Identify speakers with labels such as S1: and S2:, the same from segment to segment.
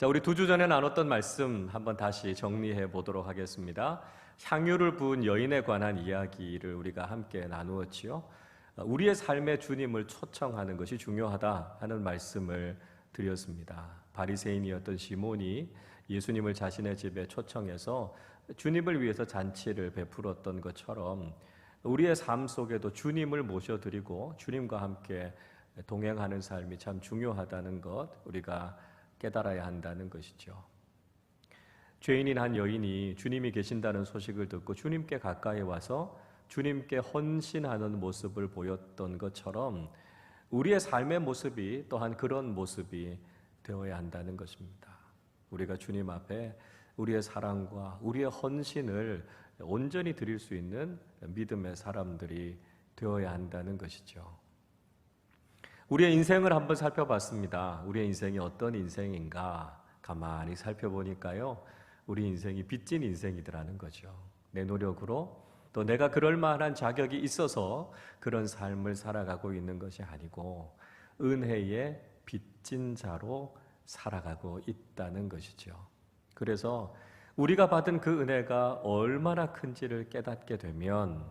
S1: 자, 우리 2주 전에 나눴던 말씀 한번 다시 정리해 보도록 하겠습니다. 향유를 부은 여인에 관한 이야기를 우리가 함께 나누었지요. 우리의 삶에 주님을 초청하는 것이 중요하다 하는 말씀을 드렸습니다. 바리새인이었던 시몬이 예수님을 자신의 집에 초청해서 주님을 위해서 잔치를 베풀었던 것처럼 우리의 삶 속에도 주님을 모셔드리고 주님과 함께 동행하는 삶이 참 중요하다는 것 우리가 깨달아야 한다는 것이죠. 죄인인 한 여인이 주님이 계신다는 소식을 듣고 주님께 가까이 와서 주님께 헌신하는 모습을 보였던 것처럼 우리의 삶의 모습이 또한 그런 모습이 되어야 한다는 것입니다. 우리가 주님 앞에 우리의 사랑과 우리의 헌신을 온전히 드릴 수 있는 믿음의 사람들이 되어야 한다는 것이죠. 우리의 인생을 한번 살펴봤습니다. 우리의 인생이 어떤 인생인가 가만히 살펴보니까요, 우리 인생이 빚진 인생이더라는 거죠. 내 노력으로 또 내가 그럴 만한 자격이 있어서 그런 삶을 살아가고 있는 것이 아니고 은혜의 빚진 자로 살아가고 있다는 것이죠. 그래서 우리가 받은 그 은혜가 얼마나 큰지를 깨닫게 되면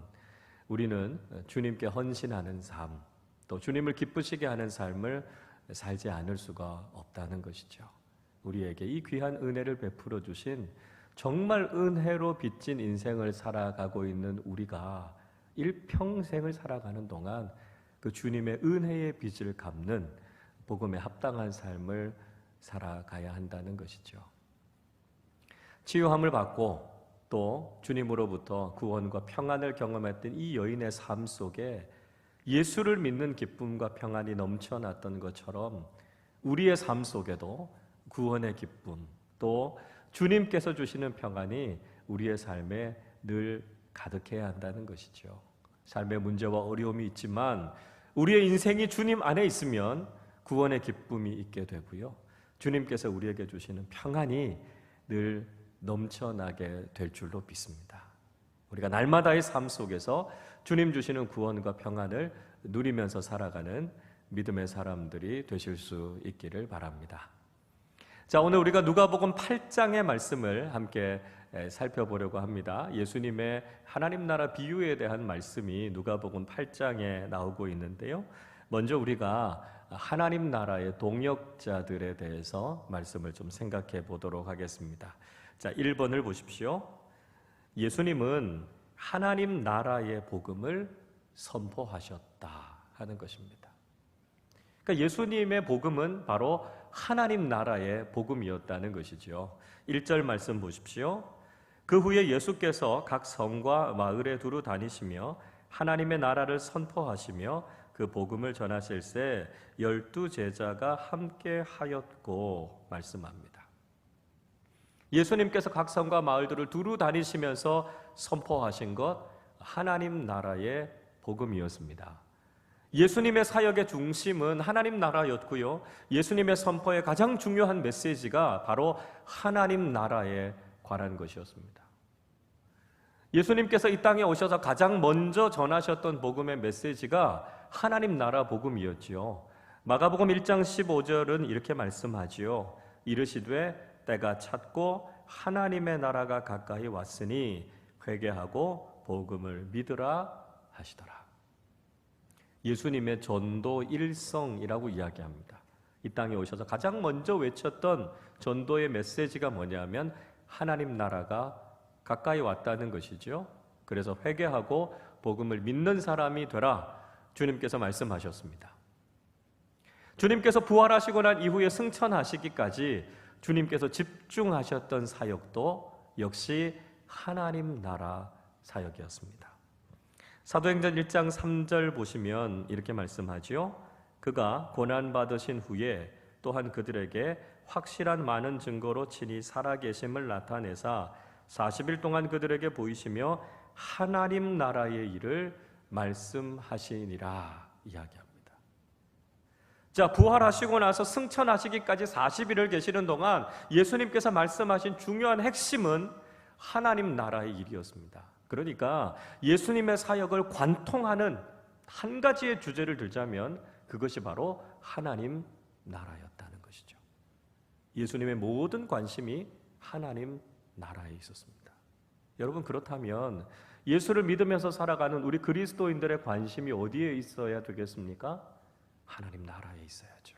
S1: 우리는 주님께 헌신하는 삶, 또 주님을 기쁘시게 하는 삶을 살지 않을 수가 없다는 것이죠. 우리에게 이 귀한 은혜를 베풀어 주신 정말 은혜로 빚진 인생을 살아가고 있는 우리가 일평생을 살아가는 동안 그 주님의 은혜의 빚을 갚는 복음에 합당한 삶을 살아가야 한다는 것이죠. 치유함을 받고 또 주님으로부터 구원과 평안을 경험했던 이 여인의 삶 속에 예수를 믿는 기쁨과 평안이 넘쳐났던 것처럼 우리의 삶 속에도 구원의 기쁨 또 주님께서 주시는 평안이 우리의 삶에 늘 가득해야 한다는 것이죠. 삶의 문제와 어려움이 있지만 우리의 인생이 주님 안에 있으면 구원의 기쁨이 있게 되고요, 주님께서 우리에게 주시는 평안이 늘 넘쳐나게 될 줄로 믿습니다. 우리가 날마다의 삶 속에서 주님 주시는 구원과 평안을 누리면서 살아가는 믿음의 사람들이 되실 수 있기를 바랍니다. 자, 오늘 우리가 누가복음 8장의 말씀을 함께 살펴보려고 합니다. 예수님의 하나님 나라 비유에 대한 말씀이 누가복음 8장에 나오고 있는데요, 먼저 우리가 하나님 나라의 동역자들에 대해서 말씀을 좀 생각해 보도록 하겠습니다. 자, 1번을 보십시오. 예수님은 하나님 나라의 복음을 선포하셨다 하는 것입니다. 그러니까 예수님의 복음은 바로 하나님 나라의 복음이었다는 것이죠. 1절 말씀 보십시오. 그 후에 예수께서 각 성과 마을에 두루 다니시며 하나님의 나라를 선포하시며 그 복음을 전하실새 12 제자가 함께 하였고 말씀합니다. 예수님께서 각 성과 마을들을 두루 다니시면서 선포하신 것, 하나님 나라의 복음이었습니다. 예수님의 사역의 중심은 하나님 나라였고요, 예수님의 선포의 가장 중요한 메시지가 바로 하나님 나라에 관한 것이었습니다. 예수님께서 이 땅에 오셔서 가장 먼저 전하셨던 복음의 메시지가 하나님 나라 복음이었지요. 마가복음 1장 15절은 이렇게 말씀하지요. 이르시되 때가 찼고 하나님의 나라가 가까이 왔으니 회개하고 복음을 믿으라 하시더라. 예수님의 전도 일성이라고 이야기합니다. 이 땅에 오셔서 가장 먼저 외쳤던 전도의 메시지가 뭐냐면 하나님 나라가 가까이 왔다는 것이죠. 그래서 회개하고 복음을 믿는 사람이 되라 주님께서 말씀하셨습니다. 주님께서 부활하시고 난 이후에 승천하시기까지 주님께서 집중하셨던 사역도 역시 하나님 나라 사역이었습니다. 사도행전 1장 3절 보시면 이렇게 말씀하지요. 그가 고난받으신 후에 또한 그들에게 확실한 많은 증거로 친히 살아계심을 나타내사 40일 동안 그들에게 보이시며 하나님 나라의 일을 말씀하시니라 이야기합니다. 자, 부활하시고 나서 승천하시기까지 40일을 계시는 동안 예수님께서 말씀하신 중요한 핵심은 하나님 나라의 일이었습니다. 그러니까 예수님의 사역을 관통하는 한 가지의 주제를 들자면 그것이 바로 하나님 나라였다는 것이죠. 예수님의 모든 관심이 하나님 나라에 있었습니다. 여러분, 그렇다면 예수를 믿으면서 살아가는 우리 그리스도인들의 관심이 어디에 있어야 되겠습니까? 하나님 나라에 있어야죠.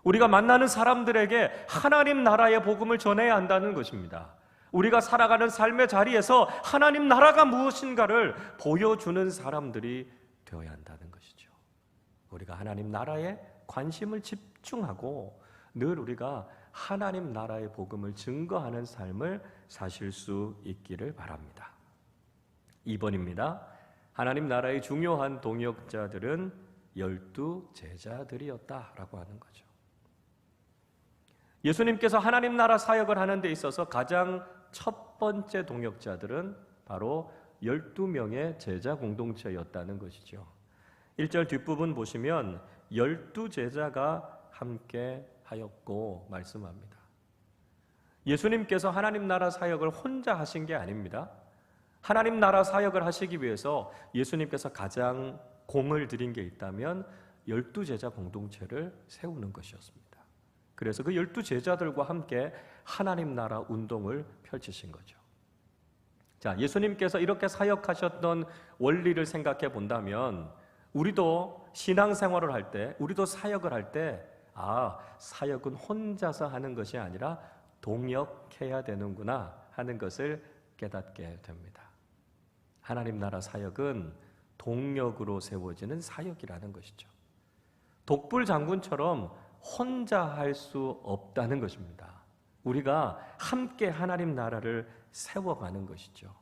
S1: 우리가 만나는 사람들에게 하나님 나라의 복음을 전해야 한다는 것입니다. 우리가 살아가는 삶의 자리에서 하나님 나라가 무엇인가를 보여주는 사람들이 되어야 한다는 것이죠. 우리가 하나님 나라에 관심을 집중하고 늘 우리가 하나님 나라의 복음을 증거하는 삶을 사실 수 있기를 바랍니다. 2번입니다. 하나님 나라의 중요한 동역자들은 12 제자들이었다라고 하는 거죠. 예수님께서 하나님 나라 사역을 하는 데 있어서 가장 첫 번째 동역자들은 바로 12명의 제자 공동체였다는 것이죠. 1절 뒷부분 보시면 12 제자가 함께 하였고 말씀합니다. 예수님께서 하나님 나라 사역을 혼자 하신 게 아닙니다. 하나님 나라 사역을 하시기 위해서 예수님께서 가장 공을 들인 게 있다면 12 제자 공동체를 세우는 것이었습니다. 그래서 그 12 제자들과 함께 하나님 나라 운동을 펼치신 거죠. 자, 예수님께서 이렇게 사역하셨던 원리를 생각해 본다면 우리도 신앙생활을 할 때, 우리도 사역을 할 때 사역은 혼자서 하는 것이 아니라 동역해야 되는구나 하는 것을 깨닫게 됩니다. 하나님 나라 사역은 동력으로 세워지는 사역이라는 것이죠. 독불 장군처럼 혼자 할 수 없다는 것입니다. 우리가 함께 하나님 나라를 세워가는 것이죠.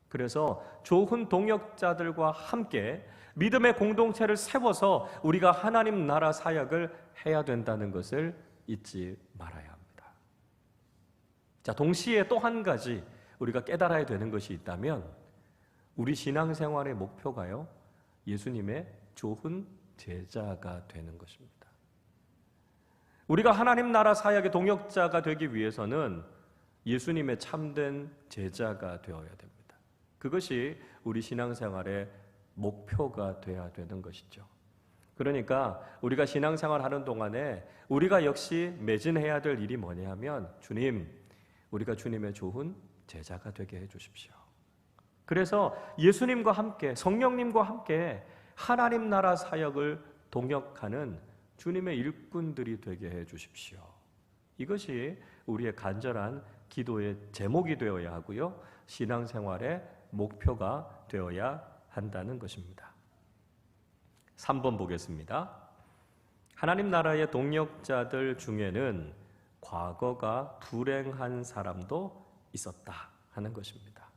S1: 그래서 좋은 동역자들과 함께 믿음의 공동체를 세워서 우리가 하나님 나라 사역을 해야 된다는 것을 잊지 말아야 합니다. 자, 동시에 또 한 가지 우리가 깨달아야 되는 것이 있다면 우리 신앙생활의 목표가요, 예수님의 좋은 제자가 되는 것입니다. 우리가 하나님 나라 사역의 동역자가 되기 위해서는 예수님의 참된 제자가 되어야 됩니다. 그것이 우리 신앙생활의 목표가 되어야 되는 것이죠. 그러니까 우리가 신앙생활 하는 동안에 우리가 역시 매진해야 될 일이 뭐냐 하면 주님, 우리가 주님의 좋은 제자가 되게 해 주십시오. 그래서 예수님과 함께, 성령님과 함께 하나님 나라 사역을 동역하는 주님의 일꾼들이 되게 해 주십시오. 이것이 우리의 간절한 기도의 제목이 되어야 하고요, 신앙생활의 목표가 되어야 한다는 것입니다. 3번 보겠습니다. 하나님 나라의 동역자들 중에는 과거가 불행한 사람도 있었다 하는 것입니다.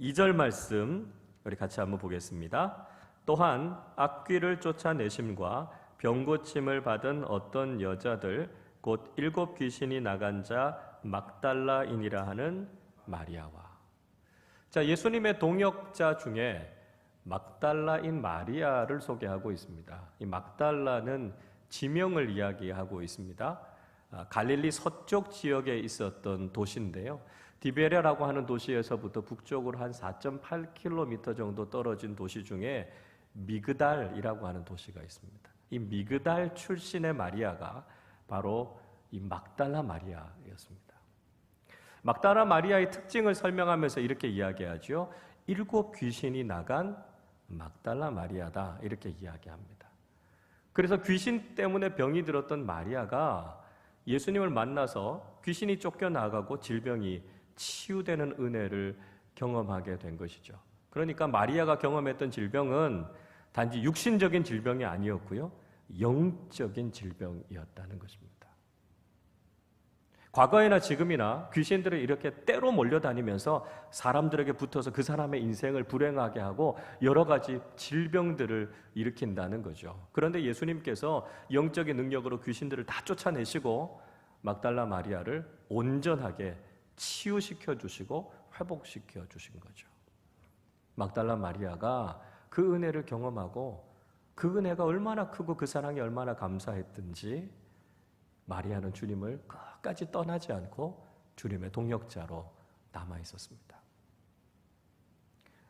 S1: 2절 말씀 우리 같이 한번 보겠습니다. 또한 악귀를 쫓아내심과 병고침을 받은 어떤 여자들 곧 7 귀신이 나간 자 막달라인이라 하는 마리아와. 자, 예수님의 동역자 중에 막달라인 마리아를 소개하고 있습니다. 이 막달라는 지명을 이야기하고 있습니다. 갈릴리 서쪽 지역에 있었던 도시인데요, 디베레라고 하는 도시에서부터 북쪽으로 한 4.8km 정도 떨어진 도시 중에 미그달이라고 하는 도시가 있습니다. 이 미그달 출신의 마리아가 바로 이 막달라 마리아였습니다. 막달라 마리아의 특징을 설명하면서 이렇게 이야기하죠. 7 귀신이 나간 막달라 마리아다, 이렇게 이야기합니다. 그래서 귀신 때문에 병이 들었던 마리아가 예수님을 만나서 귀신이 쫓겨나가고 질병이 치유되는 은혜를 경험하게 된 것이죠. 그러니까 마리아가 경험했던 질병은 단지 육신적인 질병이 아니었고요, 영적인 질병이었다는 것입니다. 과거에나 지금이나 귀신들은 이렇게 때로 몰려다니면서 사람들에게 붙어서 그 사람의 인생을 불행하게 하고 여러 가지 질병들을 일으킨다는 거죠. 그런데 예수님께서 영적인 능력으로 귀신들을 다 쫓아내시고 막달라 마리아를 온전하게 치유시켜 주시고 회복시켜 주신 거죠. 막달라 마리아가 그 은혜를 경험하고 그 은혜가 얼마나 크고 그 사랑이 얼마나 감사했든지 마리아는 주님을 끝까지 떠나지 않고 주님의 동역자로 남아 있었습니다.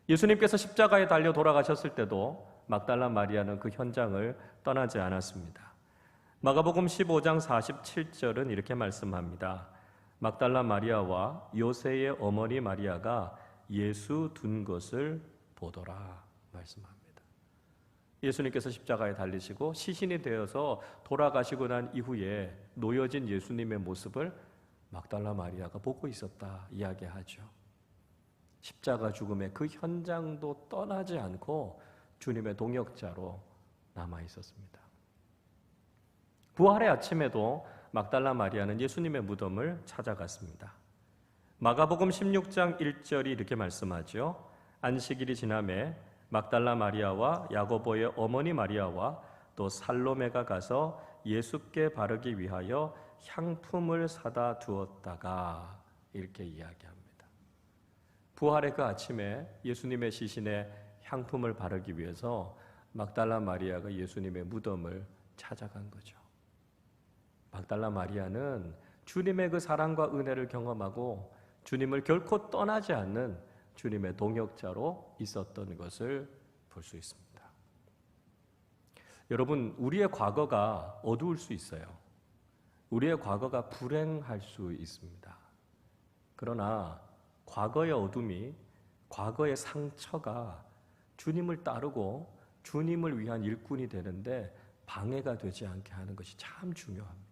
S1: 예수님께서 십자가에 달려 돌아가셨을 때도 막달라 마리아는 그 현장을 떠나지 않았습니다. 마가복음 15장 47절은 이렇게 말씀합니다. 막달라 마리아와 요새의 어머니 마리아가 예수 둔 것을 보더라 말씀합니다. 예수님께서 십자가에 달리시고 시신이 되어서 돌아가시고 난 이후에 놓여진 예수님의 모습을 막달라 마리아가 보고 있었다 이야기하죠. 십자가 죽음의 그 현장도 떠나지 않고 주님의 동역자로 남아 있었습니다. 부활의 아침에도 막달라 마리아는 예수님의 무덤을 찾아갔습니다. 마가복음 16장 1절이 이렇게 말씀하죠. 안식일이 지나매 막달라 마리아와 야고보의 어머니 마리아와 또 살로메가 가서 예수께 바르기 위하여 향품을 사다 두었다가 이렇게 이야기합니다. 부활의 그 아침에 예수님의 시신에 향품을 바르기 위해서 막달라 마리아가 예수님의 무덤을 찾아간 거죠. 막달라 마리아는 주님의 그 사랑과 은혜를 경험하고 주님을 결코 떠나지 않는 주님의 동역자로 있었던 것을 볼 수 있습니다. 여러분, 우리의 과거가 어두울 수 있어요. 우리의 과거가 불행할 수 있습니다. 그러나 과거의 어둠이, 과거의 상처가 주님을 따르고 주님을 위한 일꾼이 되는데 방해가 되지 않게 하는 것이 참 중요합니다.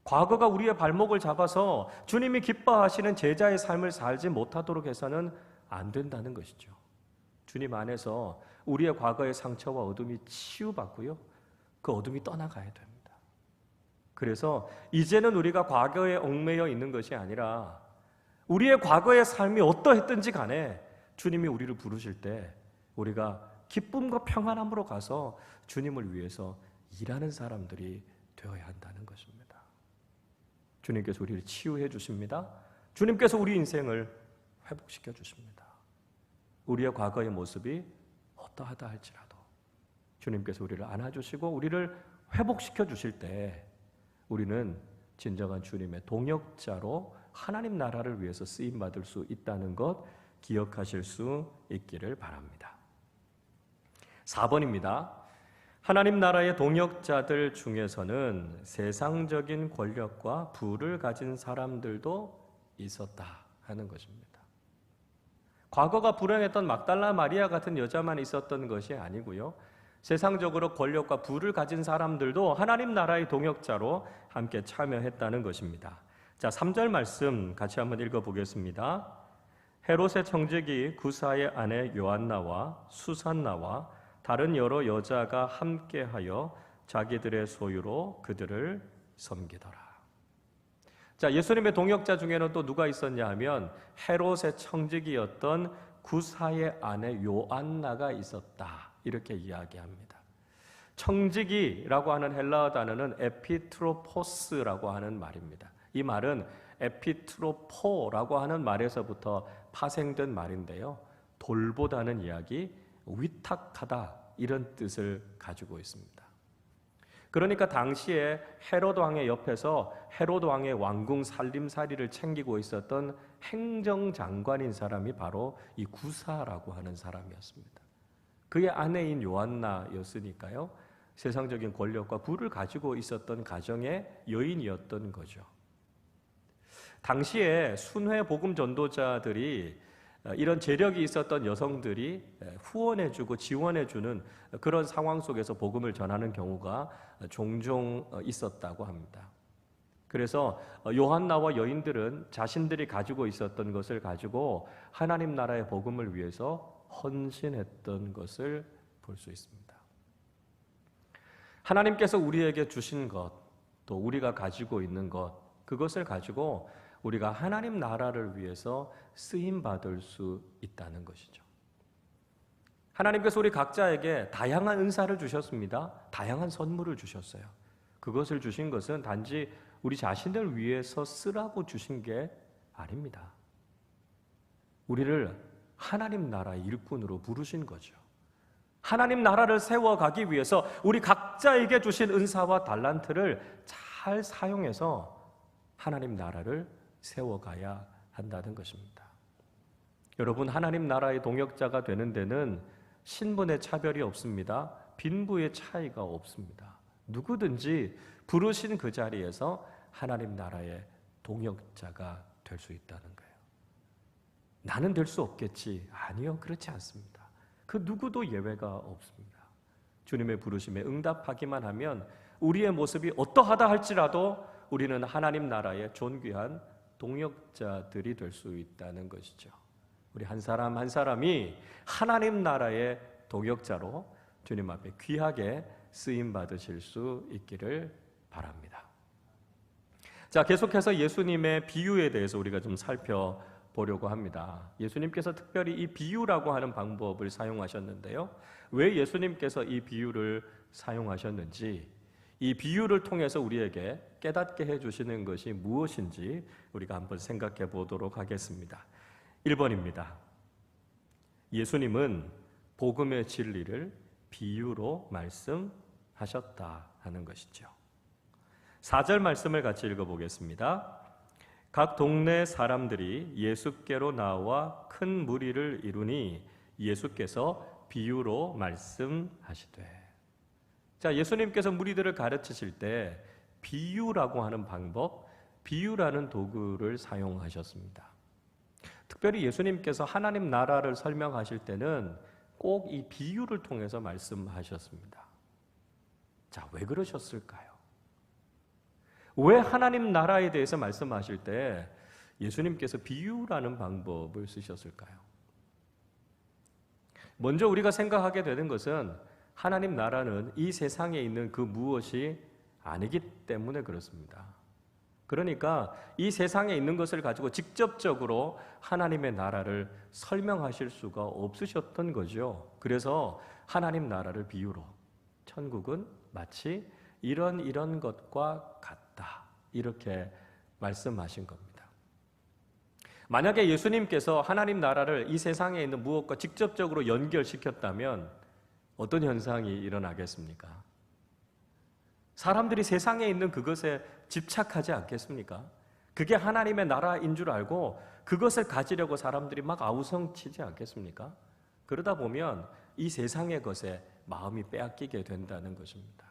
S1: 과거가 우리의 발목을 잡아서 주님이 기뻐하시는 제자의 삶을 살지 못하도록 해서는 안 된다는 것이죠. 주님 안에서 우리의 과거의 상처와 어둠이 치유받고요, 그 어둠이 떠나가야 됩니다. 그래서 이제는 우리가 과거에 얽매여 있는 것이 아니라 우리의 과거의 삶이 어떠했든지 간에 주님이 우리를 부르실 때 우리가 기쁨과 평안함으로 가서 주님을 위해서 일하는 사람들이 되어야 한다는 것입니다. 주님께서 우리를 치유해 주십니다. 주님께서 우리 인생을 회복시켜 주십니다. 우리의 과거의 모습이 어떠하다 할지라도 주님께서 우리를 안아주시고 우리를 회복시켜 주실 때 우리는 진정한 주님의 동역자로 하나님 나라를 위해서 쓰임받을 수 있다는 것 기억하실 수 있기를 바랍니다. 4번입니다. 하나님 나라의 동역자들 중에서는 세상적인 권력과 부를 가진 사람들도 있었다 하는 것입니다. 과거가 불행했던 막달라 마리아 같은 여자만 있었던 것이 아니고요, 세상적으로 권력과 부를 가진 사람들도 하나님 나라의 동역자로 함께 참여했다는 것입니다. 자, 3절 말씀 같이 한번 읽어보겠습니다. 헤롯의 청지기 구사의 아내 요한나와 수산나와 다른 여러 여자가 함께하여 자기들의 소유로 그들을 섬기더라. 자, 예수님의 동역자 중에는 또 누가 있었냐 하면 헤롯의 청지기였던 구사의 아내 요한나가 있었다. 이렇게 이야기합니다. 청지기라고 하는 헬라어 단어는 에피트로포스라고 하는 말입니다. 이 말은 에피트로포라고 하는 말에서부터 파생된 말인데요, 돌보다는 이야기, 위탁하다 이런 뜻을 가지고 있습니다. 그러니까 당시에 헤롯 왕의 옆에서 헤롯 왕의 왕궁 살림살이를 챙기고 있었던 행정장관인 사람이 바로 이 구사라고 하는 사람이었습니다. 그의 아내인 요한나였으니까요, 세상적인 권력과 부를 가지고 있었던 가정의 여인이었던 거죠. 당시에 순회 복음 전도자들이 이런 재력이 있었던 여성들이 후원해주고 지원해주는 그런 상황 속에서 복음을 전하는 경우가 종종 있었다고 합니다. 그래서 요한나와 여인들은 자신들이 가지고 있었던 것을 가지고 하나님 나라의 복음을 위해서 헌신했던 것을 볼 수 있습니다. 하나님께서 우리에게 주신 것, 또 우리가 가지고 있는 것, 그것을 가지고 우리가 하나님 나라를 위해서 쓰임받을 수 있다는 것이죠. 하나님께서 우리 각자에게 다양한 은사를 주셨습니다. 다양한 선물을 주셨어요. 그것을 주신 것은 단지 우리 자신을 위해서 쓰라고 주신 게 아닙니다. 우리를 하나님 나라의 일꾼으로 부르신 거죠. 하나님 나라를 세워가기 위해서 우리 각자에게 주신 은사와 달란트를 잘 사용해서 하나님 나라를 세워가야 한다는 것입니다. 여러분, 하나님 나라의 동역자가 되는 데는 신분의 차별이 없습니다. 빈부의 차이가 없습니다. 누구든지 부르신 그 자리에서 하나님 나라의 동역자가 될 수 있다는 거예요. 나는 될 수 없겠지. 아니요, 그렇지 않습니다. 그 누구도 예외가 없습니다. 주님의 부르심에 응답하기만 하면 우리의 모습이 어떠하다 할지라도 우리는 하나님 나라의 존귀한 동역자들이 될 수 있다는 것이죠. 우리 한 사람 한 사람이 하나님 나라의 동역자로 주님 앞에 귀하게 쓰임 받으실 수 있기를 바랍니다. 자, 계속해서 예수님의 비유에 대해서 우리가 좀 살펴보려고 합니다. 예수님께서 특별히 이 비유라고 하는 방법을 사용하셨는데요. 왜 예수님께서 이 비유를 사용하셨는지, 이 비유를 통해서 우리에게 깨닫게 해주시는 것이 무엇인지 우리가 한번 생각해 보도록 하겠습니다. 1번입니다. 예수님은 복음의 진리를 비유로 말씀하셨다 하는 것이죠. 4절 말씀을 같이 읽어보겠습니다. 각 동네 사람들이 예수께로 나와 큰 무리를 이루니 예수께서 비유로 말씀하시되. 자, 예수님께서 무리들을 가르치실 때 비유라고 하는 방법, 비유라는 도구를 사용하셨습니다. 특별히 예수님께서 하나님 나라를 설명하실 때는 꼭 이 비유를 통해서 말씀하셨습니다. 자, 왜 그러셨을까요? 왜 하나님 나라에 대해서 말씀하실 때 예수님께서 비유라는 방법을 쓰셨을까요? 먼저 우리가 생각하게 되는 것은 하나님 나라는 이 세상에 있는 그 무엇이 아니기 때문에 그렇습니다. 그러니까 이 세상에 있는 것을 가지고 직접적으로 하나님의 나라를 설명하실 수가 없으셨던 거죠. 그래서 하나님 나라를 비유로, 천국은 마치 이런 것과 같다, 이렇게 말씀하신 겁니다. 만약에 예수님께서 하나님 나라를 이 세상에 있는 무엇과 직접적으로 연결시켰다면 어떤 현상이 일어나겠습니까? 사람들이 세상에 있는 그것에 집착하지 않겠습니까? 그게 하나님의 나라인 줄 알고 그것을 가지려고 사람들이 막 아우성치지 않겠습니까? 그러다 보면 이 세상의 것에 마음이 빼앗기게 된다는 것입니다.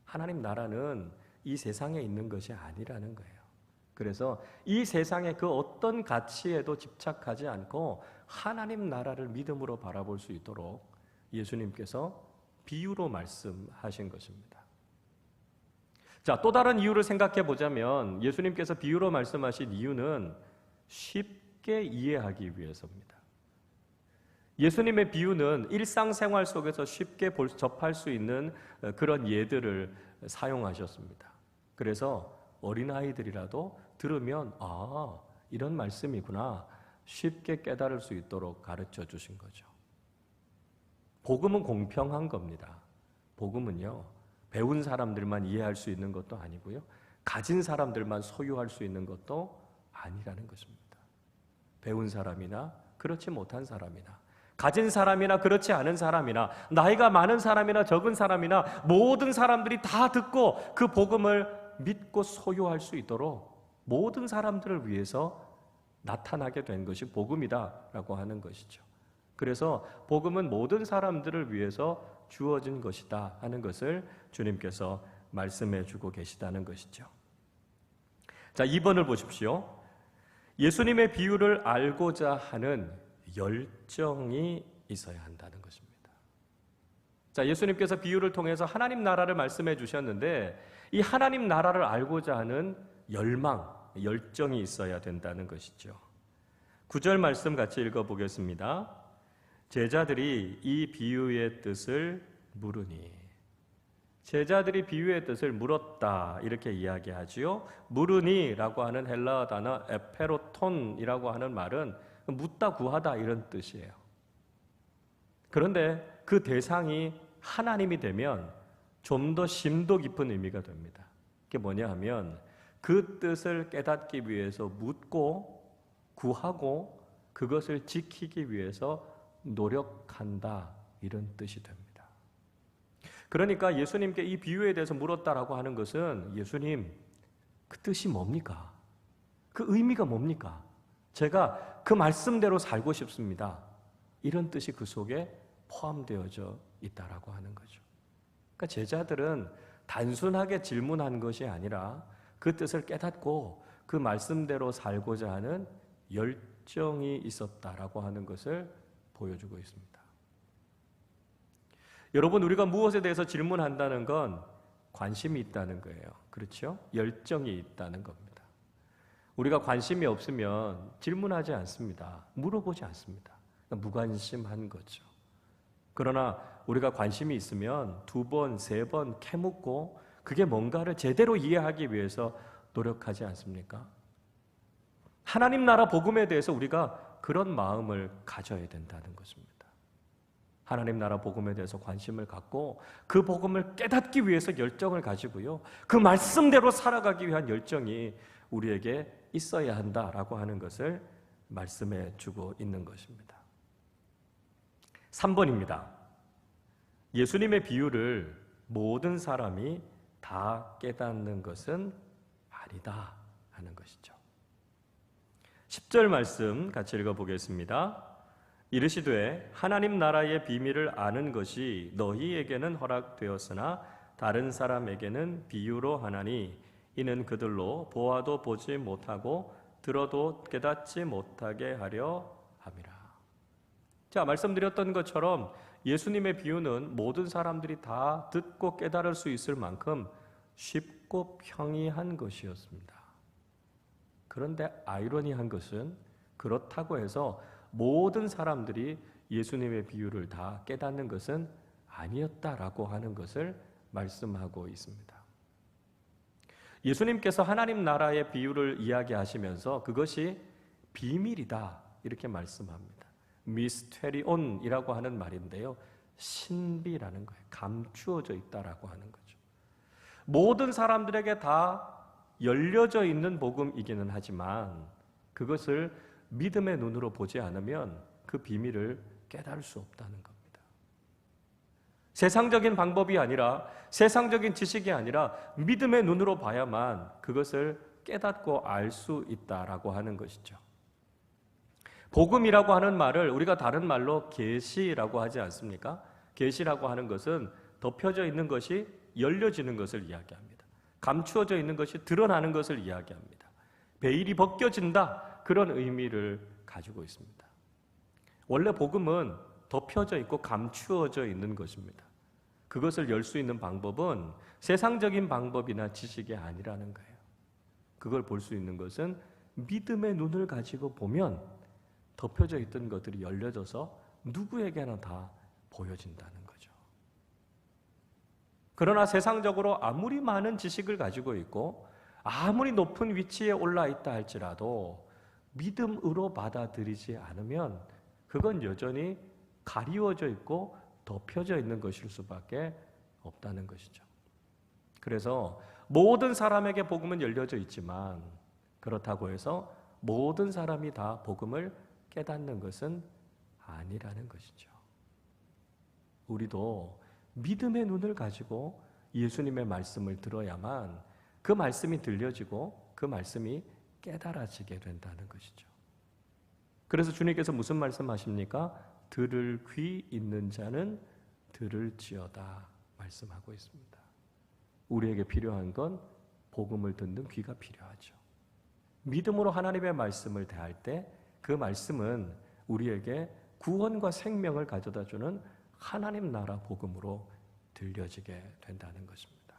S1: 하나님 나라는 이 세상에 있는 것이 아니라는 거예요. 그래서 이 세상의 그 어떤 가치에도 집착하지 않고 하나님 나라를 믿음으로 바라볼 수 있도록 예수님께서 비유로 말씀하신 것입니다. 자, 또 다른 이유를 생각해 보자면 예수님께서 비유로 말씀하신 이유는 쉽게 이해하기 위해서입니다. 예수님의 비유는 일상생활 속에서 쉽게 접할 수 있는 그런 예들을 사용하셨습니다. 그래서 어린아이들이라도 들으면 이런 말씀이구나 쉽게 깨달을 수 있도록 가르쳐 주신 거죠. 복음은 공평한 겁니다. 복음은요, 배운 사람들만 이해할 수 있는 것도 아니고요, 가진 사람들만 소유할 수 있는 것도 아니라는 것입니다. 배운 사람이나 그렇지 못한 사람이나, 가진 사람이나 그렇지 않은 사람이나, 나이가 많은 사람이나 적은 사람이나 모든 사람들이 다 듣고 그 복음을 믿고 소유할 수 있도록 모든 사람들을 위해서 나타나게 된 것이 복음이다라고 하는 것이죠. 그래서 복음은 모든 사람들을 위해서 주어진 것이다 하는 것을 주님께서 말씀해 주고 계시다는 것이죠. 자, 2번을 보십시오. 예수님의 비유를 알고자 하는 열정이 있어야 한다는 것입니다. 자, 예수님께서 비유를 통해서 하나님 나라를 말씀해 주셨는데 이 하나님 나라를 알고자 하는 열망, 열정이 있어야 된다는 것이죠. 9절 말씀 같이 읽어보겠습니다. 제자들이 이 비유의 뜻을 물으니, 제자들이 비유의 뜻을 물었다 이렇게 이야기하지요. 물으니라고 하는 헬라어 단어 에페로톤이라고 하는 말은 묻다 구하다 이런 뜻이에요. 그런데 그 대상이 하나님이 되면 좀 더 심도 깊은 의미가 됩니다. 그게 뭐냐 하면 그 뜻을 깨닫기 위해서 묻고 구하고 그것을 지키기 위해서 노력한다 이런 뜻이 됩니다. 그러니까 예수님께 이 비유에 대해서 물었다라고 하는 것은 예수님, 그 뜻이 뭡니까? 그 의미가 뭡니까? 제가 그 말씀대로 살고 싶습니다. 이런 뜻이 그 속에 포함되어져 있다라고 하는 거죠. 그러니까 제자들은 단순하게 질문한 것이 아니라 그 뜻을 깨닫고 그 말씀대로 살고자 하는 열정이 있었다라고 하는 것을 보여주고 있습니다. 여러분, 우리가 무엇에 대해서 질문한다는 건 관심이 있다는 거예요. 그렇죠? 열정이 있다는 겁니다. 우리가 관심이 없으면 질문하지 않습니다. 물어보지 않습니다. 무관심한 거죠. 그러나 우리가 관심이 있으면 2번, 3번 캐묻고 그게 뭔가를 제대로 이해하기 위해서 노력하지 않습니까? 하나님 나라 복음에 대해서 우리가 그런 마음을 가져야 된다는 것입니다. 하나님 나라 복음에 대해서 관심을 갖고 그 복음을 깨닫기 위해서 열정을 가지고요, 그 말씀대로 살아가기 위한 열정이 우리에게 있어야 한다라고 하는 것을 말씀해 주고 있는 것입니다. 3번입니다. 예수님의 비유를 모든 사람이 다 깨닫는 것은 아니다 하는 것이죠. 10절 말씀 같이 읽어보겠습니다. 이르시되 하나님 나라의 비밀을 아는 것이 너희에게는 허락되었으나 다른 사람에게는 비유로 하나니 이는 그들로 보아도 보지 못하고 들어도 깨닫지 못하게 하려 함이라. 자, 말씀드렸던 것처럼 예수님의 비유는 모든 사람들이 다 듣고 깨달을 수 있을 만큼 쉽고 평이한 것이었습니다. 그런데 아이러니한 것은 그렇다고 해서 모든 사람들이 예수님의 비유를 다 깨닫는 것은 아니었다라고 하는 것을 말씀하고 있습니다. 예수님께서 하나님 나라의 비유를 이야기하시면서 그것이 비밀이다 이렇게 말씀합니다. 미스테리온이라고 하는 말인데요, 신비라는 거예요. 감추어져 있다라고 하는 거죠. 모든 사람들에게 다 열려져 있는 복음이기는 하지만 그것을 믿음의 눈으로 보지 않으면 그 비밀을 깨달을 수 없다는 겁니다. 세상적인 방법이 아니라, 세상적인 지식이 아니라 믿음의 눈으로 봐야만 그것을 깨닫고 알 수 있다라고 하는 것이죠. 복음이라고 하는 말을 우리가 다른 말로 계시라고 하지 않습니까? 계시라고 하는 것은 덮여져 있는 것이 열려지는 것을 이야기합니다. 감추어져 있는 것이 드러나는 것을 이야기합니다. 베일이 벗겨진다, 그런 의미를 가지고 있습니다. 원래 복음은 덮여져 있고 감추어져 있는 것입니다. 그것을 열 수 있는 방법은 세상적인 방법이나 지식이 아니라는 거예요. 그걸 볼 수 있는 것은 믿음의 눈을 가지고 보면 덮여져 있던 것들이 열려져서 누구에게나 다 보여진다는 거죠. 그러나 세상적으로 아무리 많은 지식을 가지고 있고 아무리 높은 위치에 올라 있다 할지라도 믿음으로 받아들이지 않으면 그건 여전히 가리워져 있고 덮여져 있는 것일 수밖에 없다는 것이죠. 그래서 모든 사람에게 복음은 열려져 있지만 그렇다고 해서 모든 사람이 다 복음을 깨닫는 것은 아니라는 것이죠. 우리도 믿음의 눈을 가지고 예수님의 말씀을 들어야만 그 말씀이 들려지고 그 말씀이 깨달아지게 된다는 것이죠. 그래서 주님께서 무슨 말씀하십니까? 들을 귀 있는 자는 들을지어다 말씀하고 있습니다. 우리에게 필요한 건 복음을 듣는 귀가 필요하죠. 믿음으로 하나님의 말씀을 대할 때 그 말씀은 우리에게 구원과 생명을 가져다주는 하나님 나라 복음으로 들려지게 된다는 것입니다.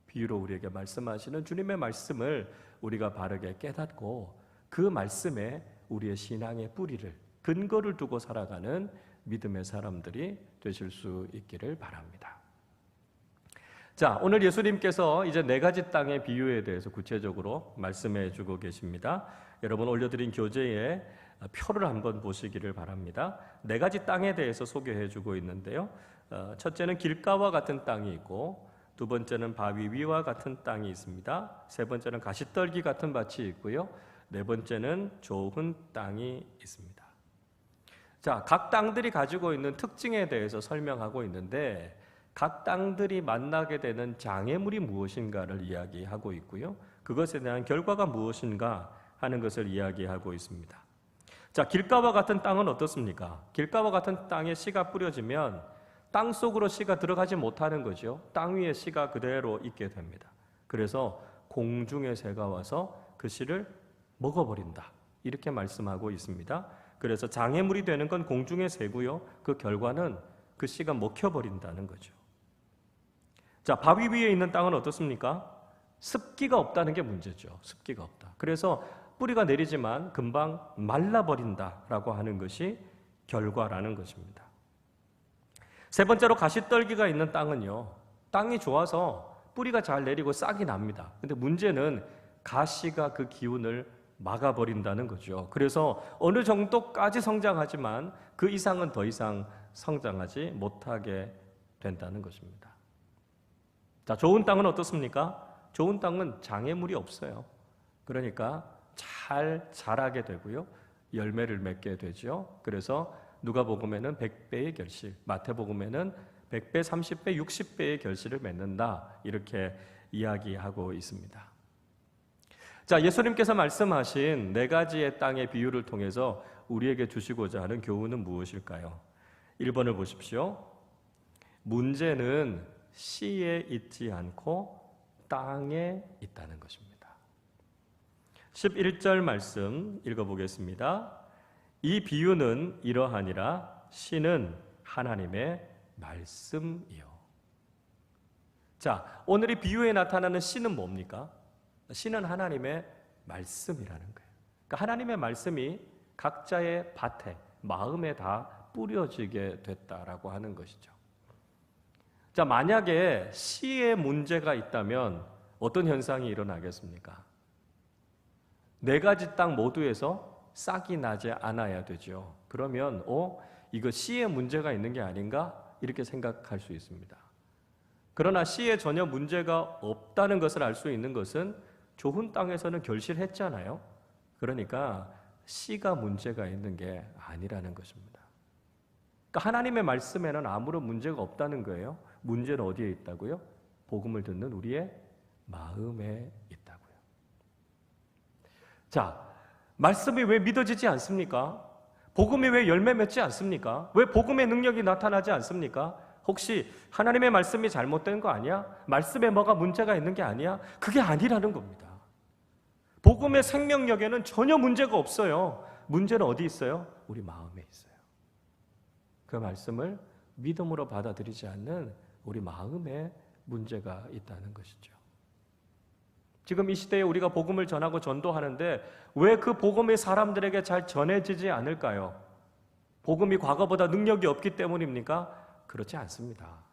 S1: 비유로 우리에게 말씀하시는 주님의 말씀을 우리가 바르게 깨닫고 그 말씀에 우리의 신앙의 뿌리를, 근거를 두고 살아가는 믿음의 사람들이 되실 수 있기를 바랍니다. 자, 오늘 예수님께서 이제 4가지 땅의 비유에 대해서 구체적으로 말씀해 주고 계십니다. 여러분 올려드린 교재에 표를 한번 보시기를 바랍니다. 4가지 땅에 대해서 소개해 주고 있는데요. 첫째는 길가와 같은 땅이 있고, 2번째는 바위 위와 같은 땅이 있습니다. 3번째는 가시떨기 같은 밭이 있고요. 4번째는 좋은 땅이 있습니다. 자, 각 땅들이 가지고 있는 특징에 대해서 설명하고 있는데 각 땅들이 만나게 되는 장애물이 무엇인가를 이야기하고 있고요. 그것에 대한 결과가 무엇인가 하는 것을 이야기하고 있습니다. 자, 길가와 같은 땅은 어떻습니까? 길가와 같은 땅에 씨가 뿌려지면 땅 속으로 씨가 들어가지 못하는 거죠. 땅 위에 씨가 그대로 있게 됩니다. 그래서 공중의 새가 와서 그 씨를 먹어버린다. 이렇게 말씀하고 있습니다. 그래서 장애물이 되는 건 공중의 새고요. 그 결과는 그 씨가 먹혀버린다는 거죠. 자, 바위 위에 있는 땅은 어떻습니까? 습기가 없다는 게 문제죠. 습기가 없다. 그래서 뿌리가 내리지만 금방 말라버린다라고 하는 것이 결과라는 것입니다. 세 번째로 가시떨기가 있는 땅은요. 땅이 좋아서 뿌리가 잘 내리고 싹이 납니다. 근데 문제는 가시가 그 기운을 막아버린다는 거죠. 그래서 어느 정도까지 성장하지만 그 이상은 더 이상 성장하지 못하게 된다는 것입니다. 자, 좋은 땅은 어떻습니까? 좋은 땅은 장애물이 없어요. 그러니까 잘 자라게 되고요. 열매를 맺게 되죠. 그래서 누가복음에는 100배의 결실, 마태복음에는 100배, 30배, 60배의 결실을 맺는다. 이렇게 이야기하고 있습니다. 자, 예수님께서 말씀하신 네 가지의 땅의 비유를 통해서 우리에게 주시고자 하는 교훈은 무엇일까요? 1번을 보십시오. 문제는 씨에 있지 않고 땅에 있다는 것입니다. 11절 말씀 읽어보겠습니다. 이 비유는 이러하니라. 씨는 하나님의 말씀이요. 자, 오늘 이 비유에 나타나는 씨는 뭡니까? 씨는 하나님의 말씀이라는 거예요. 그러니까 하나님의 말씀이 각자의 밭에, 마음에 다 뿌려지게 됐다라고 하는 것이죠. 자, 만약에 씨에 문제가 있다면 어떤 현상이 일어나겠습니까? 네 가지 땅 모두에서 싹이 나지 않아야 되죠. 그러면 이거 씨에 문제가 있는 게 아닌가? 이렇게 생각할 수 있습니다. 그러나 씨에 전혀 문제가 없다는 것을 알 수 있는 것은 좋은 땅에서는 결실했잖아요. 그러니까 씨가 문제가 있는 게 아니라는 것입니다. 그러니까 하나님의 말씀에는 아무런 문제가 없다는 거예요. 문제는 어디에 있다고요? 복음을 듣는 우리의 마음에 있다고요. 자, 말씀이 왜 믿어지지 않습니까? 복음이 왜 열매 맺지 않습니까? 왜 복음의 능력이 나타나지 않습니까? 혹시 하나님의 말씀이 잘못된 거 아니야? 말씀에 뭐가 문제가 있는 게 아니야? 그게 아니라는 겁니다. 복음의 생명력에는 전혀 문제가 없어요. 문제는 어디 있어요? 우리 마음에 있어요. 그 말씀을 믿음으로 받아들이지 않는 우리 마음에 문제가 있다는 것이죠. 지금 이 시대에 우리가 복음을 전하고 전도하는데 왜 그 복음이 사람들에게 잘 전해지지 않을까요? 복음이 과거보다 능력이 없기 때문입니까? 그렇지 않습니다.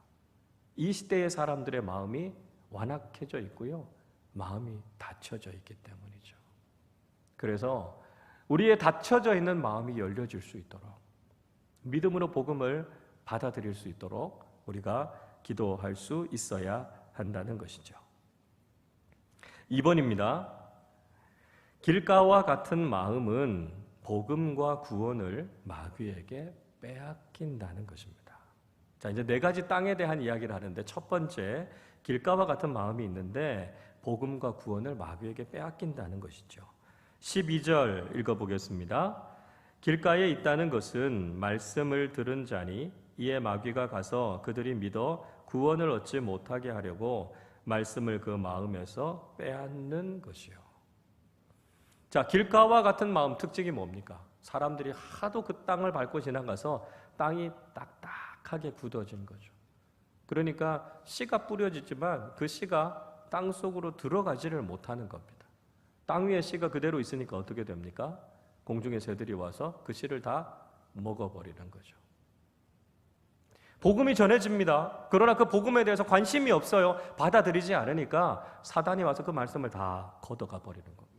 S1: 이 시대의 사람들의 마음이 완악해져 있고요. 마음이 닫혀져 있기 때문이죠. 그래서 우리의 닫혀져 있는 마음이 열려질 수 있도록 믿음으로 복음을 받아들일 수 있도록 우리가 기도할 수 있어야 한다는 것이죠. 2번입니다. 길가와 같은 마음은 복음과 구원을 마귀에게 빼앗긴다는 것입니다. 자, 이제 네 가지 땅에 대한 이야기를 하는데 첫 번째, 길가와 같은 마음이 있는데 복음과 구원을 마귀에게 빼앗긴다는 것이죠. 12절 읽어보겠습니다. 길가에 있다는 것은 말씀을 들은 자니 이에 마귀가 가서 그들이 믿어 구원을 얻지 못하게 하려고 말씀을 그 마음에서 빼앗는 것이요. 자, 길가와 같은 마음 특징이 뭡니까? 사람들이 하도 그 땅을 밟고 지나가서 땅이 딱딱하게 굳어진 거죠. 그러니까 씨가 뿌려지지만 그 씨가 땅 속으로 들어가지를 못하는 겁니다. 땅 위에 씨가 그대로 있으니까 어떻게 됩니까? 공중의 새들이 와서 그 씨를 다 먹어버리는 거죠. 복음이 전해집니다. 그러나 그 복음에 대해서 관심이 없어요. 받아들이지 않으니까 사단이 와서 그 말씀을 다 걷어가 버리는 겁니다.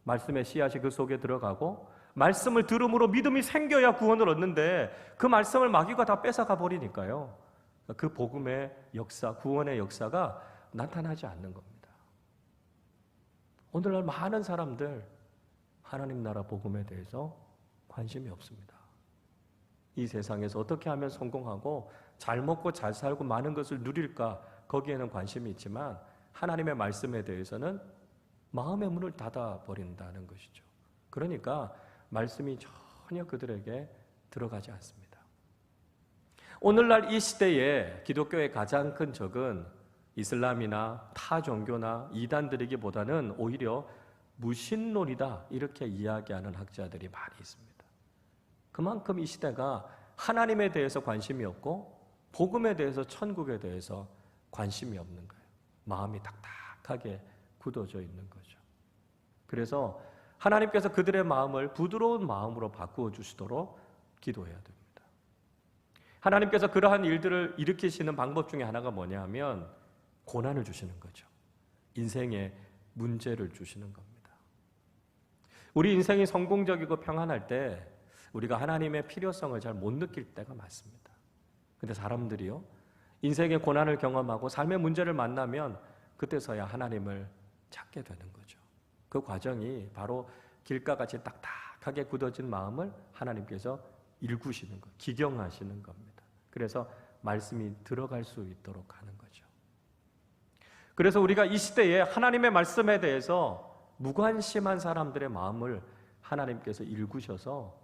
S1: 말씀의 씨앗이 그 속에 들어가고 말씀을 들음으로 믿음이 생겨야 구원을 얻는데 그 말씀을 마귀가 다 뺏어가 버리니까요. 그 복음의 역사, 구원의 역사가 나타나지 않는 겁니다. 오늘날 많은 사람들 하나님 나라 복음에 대해서 관심이 없습니다. 이 세상에서 어떻게 하면 성공하고 잘 먹고 잘 살고 많은 것을 누릴까 거기에는 관심이 있지만 하나님의 말씀에 대해서는 마음의 문을 닫아버린다는 것이죠. 그러니까 말씀이 전혀 그들에게 들어가지 않습니다. 오늘날 이 시대에 기독교의 가장 큰 적은 이슬람이나 타 종교나 이단들이기보다는 오히려 무신론이다 이렇게 이야기하는 학자들이 많이 있습니다. 그만큼 이 시대가 하나님에 대해서 관심이 없고 복음에 대해서 천국에 대해서 관심이 없는 거예요. 마음이 딱딱하게 굳어져 있는 거죠. 그래서 하나님께서 그들의 마음을 부드러운 마음으로 바꾸어 주시도록 기도해야 됩니다. 하나님께서 그러한 일들을 일으키시는 방법 중에 하나가 뭐냐 하면 고난을 주시는 거죠. 인생에 문제를 주시는 겁니다. 우리 인생이 성공적이고 평안할 때 우리가 하나님의 필요성을 잘 못 느낄 때가 많습니다. 근데 사람들이요, 인생의 고난을 경험하고 삶의 문제를 만나면 그때서야 하나님을 찾게 되는 거죠. 그 과정이 바로 길가같이 딱딱하게 굳어진 마음을 하나님께서 일구시는 것, 기경하시는 겁니다. 그래서 말씀이 들어갈 수 있도록 하는 거죠. 그래서 우리가 이 시대에 하나님의 말씀에 대해서 무관심한 사람들의 마음을 하나님께서 일구셔서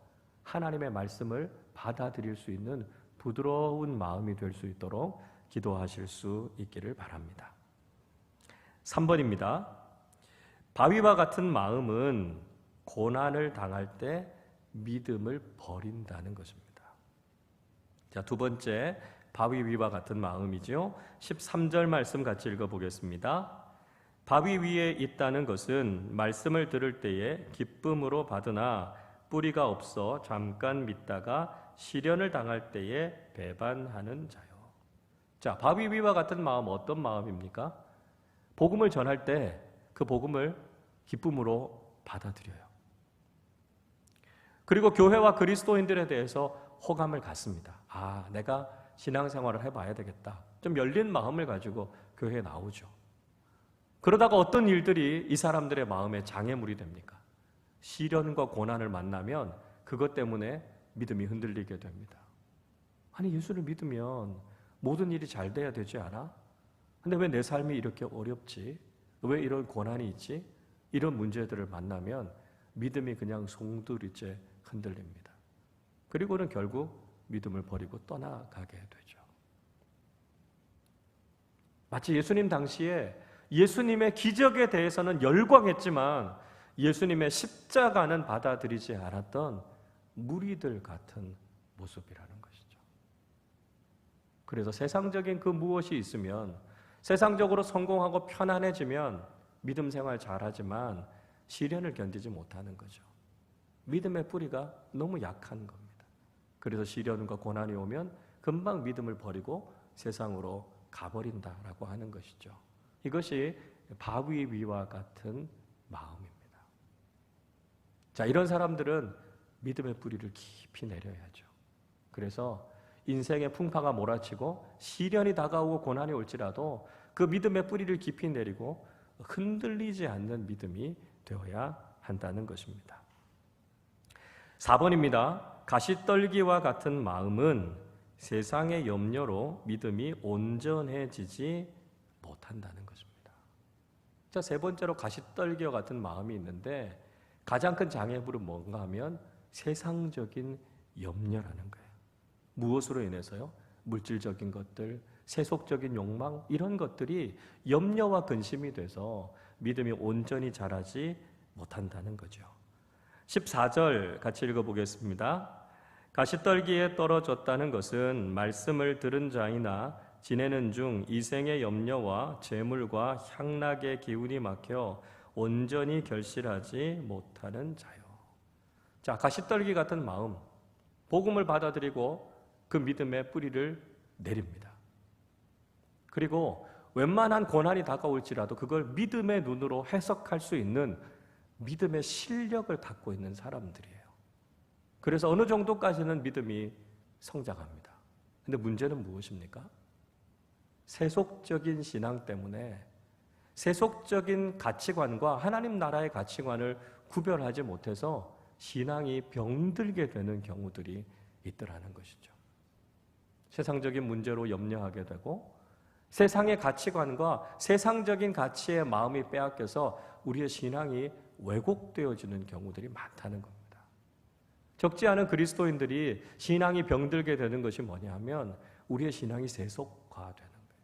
S1: 하나님의 말씀을 받아들일 수 있는 부드러운 마음이 될 수 있도록 기도하실 수 있기를 바랍니다. 3번입니다. 바위와 같은 마음은 고난을 당할 때 믿음을 버린다는 것입니다. 자, 두 번째, 바위 위와 같은 마음이죠. 13절 말씀 같이 읽어보겠습니다. 바위 위에 있다는 것은 말씀을 들을 때에 기쁨으로 받으나 뿌리가 없어 잠깐 믿다가 시련을 당할 때에 배반하는 자요. 자, 바위 위와 같은 마음, 어떤 마음입니까? 복음을 전할 때 그 복음을 기쁨으로 받아들여요. 그리고 교회와 그리스도인들에 대해서 호감을 갖습니다. 아, 내가 신앙생활을 해봐야 되겠다. 좀 열린 마음을 가지고 교회에 나오죠. 그러다가 어떤 일들이 이 사람들의 마음에 장애물이 됩니까? 시련과 고난을 만나면 그것 때문에 믿음이 흔들리게 됩니다. 아니, 예수를 믿으면 모든 일이 잘 돼야 되지 않아? 근데 왜 내 삶이 이렇게 어렵지? 왜 이런 고난이 있지? 이런 문제들을 만나면 믿음이 그냥 송두리째 흔들립니다. 그리고는 결국 믿음을 버리고 떠나가게 되죠. 마치 예수님 당시에 예수님의 기적에 대해서는 열광했지만 예수님의 십자가는 받아들이지 않았던 무리들 같은 모습이라는 것이죠. 그래서 세상적인 그 무엇이 있으면, 세상적으로 성공하고 편안해지면 믿음 생활 잘하지만 시련을 견디지 못하는 거죠. 믿음의 뿌리가 너무 약한 겁니다. 그래서 시련과 고난이 오면 금방 믿음을 버리고 세상으로 가버린다라고 하는 것이죠. 이것이 바위 위와 같은 마음입니다. 자, 이런 사람들은 믿음의 뿌리를 깊이 내려야죠. 그래서 인생의 풍파가 몰아치고 시련이 다가오고 고난이 올지라도 그 믿음의 뿌리를 깊이 내리고 흔들리지 않는 믿음이 되어야 한다는 것입니다. 4번입니다. 가시떨기와 같은 마음은 세상의 염려로 믿음이 온전해지지 못한다는 것입니다. 자, 세 번째로 가시떨기와 같은 마음이 있는데 가장 큰 장애물은 뭔가 하면 세상적인 염려라는 거예요. 무엇으로 인해서요? 물질적인 것들, 세속적인 욕망, 이런 것들이 염려와 근심이 돼서 믿음이 온전히 자라지 못한다는 거죠. 14절 같이 읽어보겠습니다. 가시떨기에 떨어졌다는 것은 말씀을 들은 자이나 지내는 중 이생의 염려와 재물과 향락의 기운이 막혀 온전히 결실하지 못하는 자요. 자, 가시떨기 같은 마음, 복음을 받아들이고 그 믿음의 뿌리를 내립니다. 그리고 웬만한 고난이 다가올지라도 그걸 믿음의 눈으로 해석할 수 있는 믿음의 실력을 갖고 있는 사람들이에요. 그래서 어느 정도까지는 믿음이 성장합니다. 근데 문제는 무엇입니까? 세속적인 신앙 때문에 세속적인 가치관과 하나님 나라의 가치관을 구별하지 못해서 신앙이 병들게 되는 경우들이 있더라는 것이죠. 세상적인 문제로 염려하게 되고 세상의 가치관과 세상적인 가치의 마음이 빼앗겨서 우리의 신앙이 왜곡되어지는 경우들이 많다는 겁니다. 적지 않은 그리스도인들이 신앙이 병들게 되는 것이 뭐냐 하면 우리의 신앙이 세속화되는 거예요.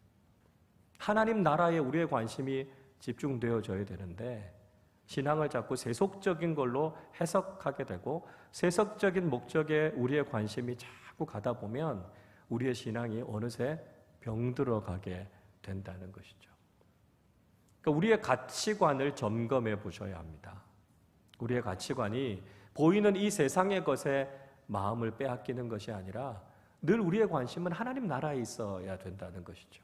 S1: 하나님 나라에 우리의 관심이 집중되어져야 되는데 신앙을 자꾸 세속적인 걸로 해석하게 되고 세속적인 목적에 우리의 관심이 자꾸 가다 보면 우리의 신앙이 어느새 병들어가게 된다는 것이죠. 그러니까 우리의 가치관을 점검해 보셔야 합니다. 우리의 가치관이 보이는 이 세상의 것에 마음을 빼앗기는 것이 아니라 늘 우리의 관심은 하나님 나라에 있어야 된다는 것이죠.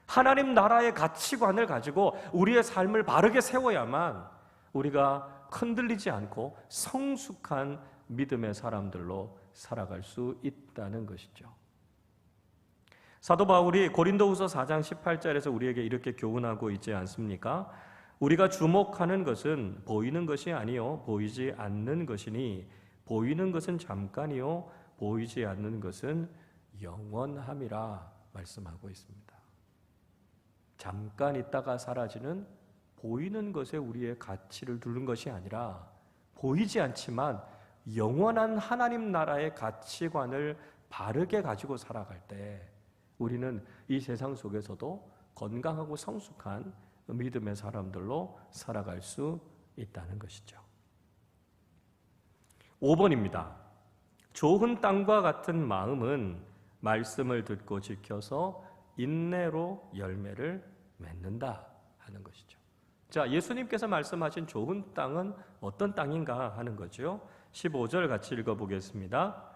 S1: 하나님 나라의 가치관을 가지고 우리의 삶을 바르게 세워야만 우리가 흔들리지 않고 성숙한 믿음의 사람들로 살아갈 수 있다는 것이죠. 사도 바울이 고린도후서 4장 18절에서 우리에게 이렇게 교훈하고 있지 않습니까? 우리가 주목하는 것은 보이는 것이 아니요 보이지 않는 것이니 보이는 것은 잠깐이요 보이지 않는 것은 영원함이라 말씀하고 있습니다. 잠깐 있다가 사라지는 보이는 것에 우리의 가치를 두는 것이 아니라 보이지 않지만 영원한 하나님 나라의 가치관을 바르게 가지고 살아갈 때 우리는 이 세상 속에서도 건강하고 성숙한 믿음의 사람들로 살아갈 수 있다는 것이죠. 5번입니다. 좋은 땅과 같은 마음은 말씀을 듣고 지켜서 인내로 열매를 맺는다 하는 것이죠. 자, 예수님께서 말씀하신 좋은 땅은 어떤 땅인가 하는 거죠. 15절 같이 읽어보겠습니다.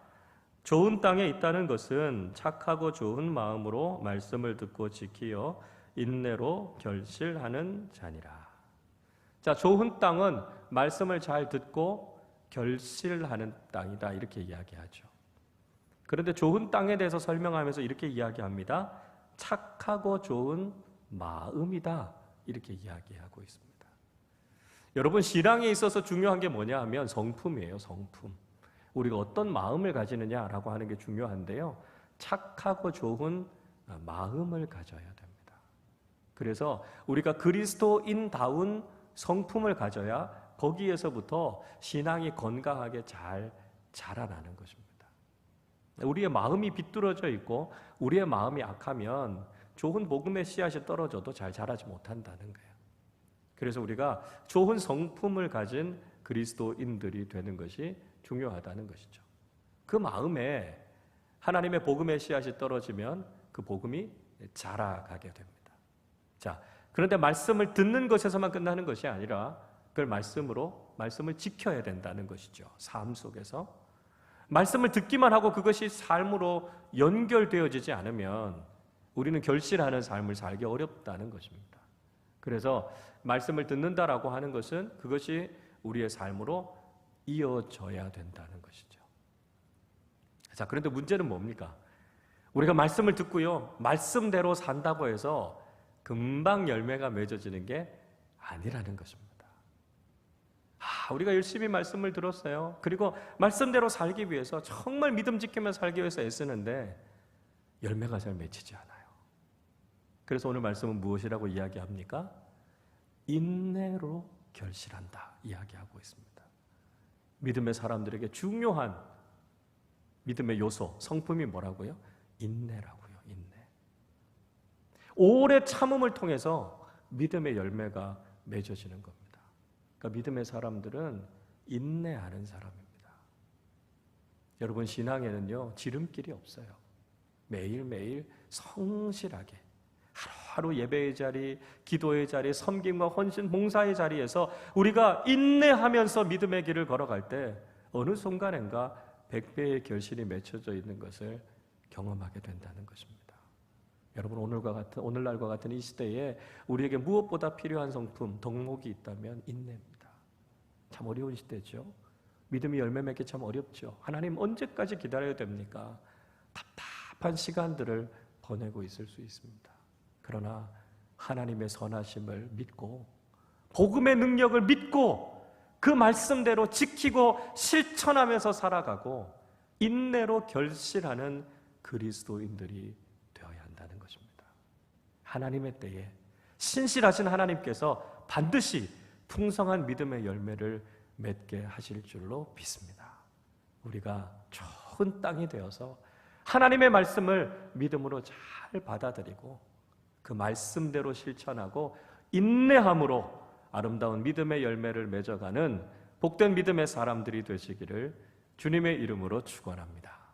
S1: 좋은 땅에 있다는 것은 착하고 좋은 마음으로 말씀을 듣고 지키어 인내로 결실하는 자니라. 자, 좋은 땅은 말씀을 잘 듣고 결실하는 땅이다 이렇게 이야기하죠. 그런데 좋은 땅에 대해서 설명하면서 이렇게 이야기합니다. 착하고 좋은 마음이다 이렇게 이야기하고 있습니다. 여러분, 신앙에 있어서 중요한 게 뭐냐 하면 성품이에요. 성품. 우리가 어떤 마음을 가지느냐라고 하는 게 중요한데요. 착하고 좋은 마음을 가져야 됩니다. 그래서 우리가 그리스도인다운 성품을 가져야 거기에서부터 신앙이 건강하게 잘 자라나는 것입니다. 우리의 마음이 비뚤어져 있고 우리의 마음이 악하면 좋은 복음의 씨앗이 떨어져도 잘 자라지 못한다는 거예요. 그래서 우리가 좋은 성품을 가진 그리스도인들이 되는 것이 중요하다는 것이죠. 그 마음에 하나님의 복음의 씨앗이 떨어지면 그 복음이 자라가게 됩니다. 자, 그런데 말씀을 듣는 것에서만 끝나는 것이 아니라 그걸 말씀을 지켜야 된다는 것이죠. 삶 속에서 말씀을 듣기만 하고 그것이 삶으로 연결되어지지 않으면 우리는 결실하는 삶을 살기 어렵다는 것입니다. 그래서 말씀을 듣는다라고 하는 것은 그것이 우리의 삶으로 이어져야 된다는 것이죠. 자, 그런데 문제는 뭡니까? 우리가 말씀을 듣고요, 말씀대로 산다고 해서 금방 열매가 맺어지는 게 아니라는 것입니다. 우리가 열심히 말씀을 들었어요. 그리고 말씀대로 살기 위해서 정말 믿음 지키며 살기 위해서 애쓰는데 열매가 잘 맺히지 않아요. 그래서 오늘 말씀은 무엇이라고 이야기합니까? 인내로 결실한다 이야기하고 있습니다. 믿음의 사람들에게 중요한 믿음의 요소, 성품이 뭐라고요? 인내라고요. 인내. 오래 참음을 통해서 믿음의 열매가 맺어지는 겁니다. 그러니까 믿음의 사람들은 인내하는 사람입니다. 여러분, 신앙에는요 지름길이 없어요. 매일매일 성실하게 하루하루 예배의 자리, 기도의 자리, 섬김과 헌신, 봉사의 자리에서 우리가 인내하면서 믿음의 길을 걸어갈 때 어느 순간인가 100배의 결실이 맺혀져 있는 것을 경험하게 된다는 것입니다. 여러분, 오늘날과 같은 이 시대에 우리에게 무엇보다 필요한 성품, 덕목이 있다면 인내입니다. 참 어려운 시대죠. 믿음이 열매 맺기 참 어렵죠. 하나님 언제까지 기다려야 됩니까? 답답한 시간들을 보내고 있을 수 있습니다. 그러나 하나님의 선하심을 믿고 복음의 능력을 믿고 그 말씀대로 지키고 실천하면서 살아가고 인내로 결실하는 그리스도인들이 되어야 한다는 것입니다. 하나님의 때에 신실하신 하나님께서 반드시 풍성한 믿음의 열매를 맺게 하실 줄로 믿습니다. 우리가 좋은 땅이 되어서 하나님의 말씀을 믿음으로 잘 받아들이고 그 말씀대로 실천하고 인내함으로 아름다운 믿음의 열매를 맺어가는 복된 믿음의 사람들이 되시기를 주님의 이름으로 축원합니다.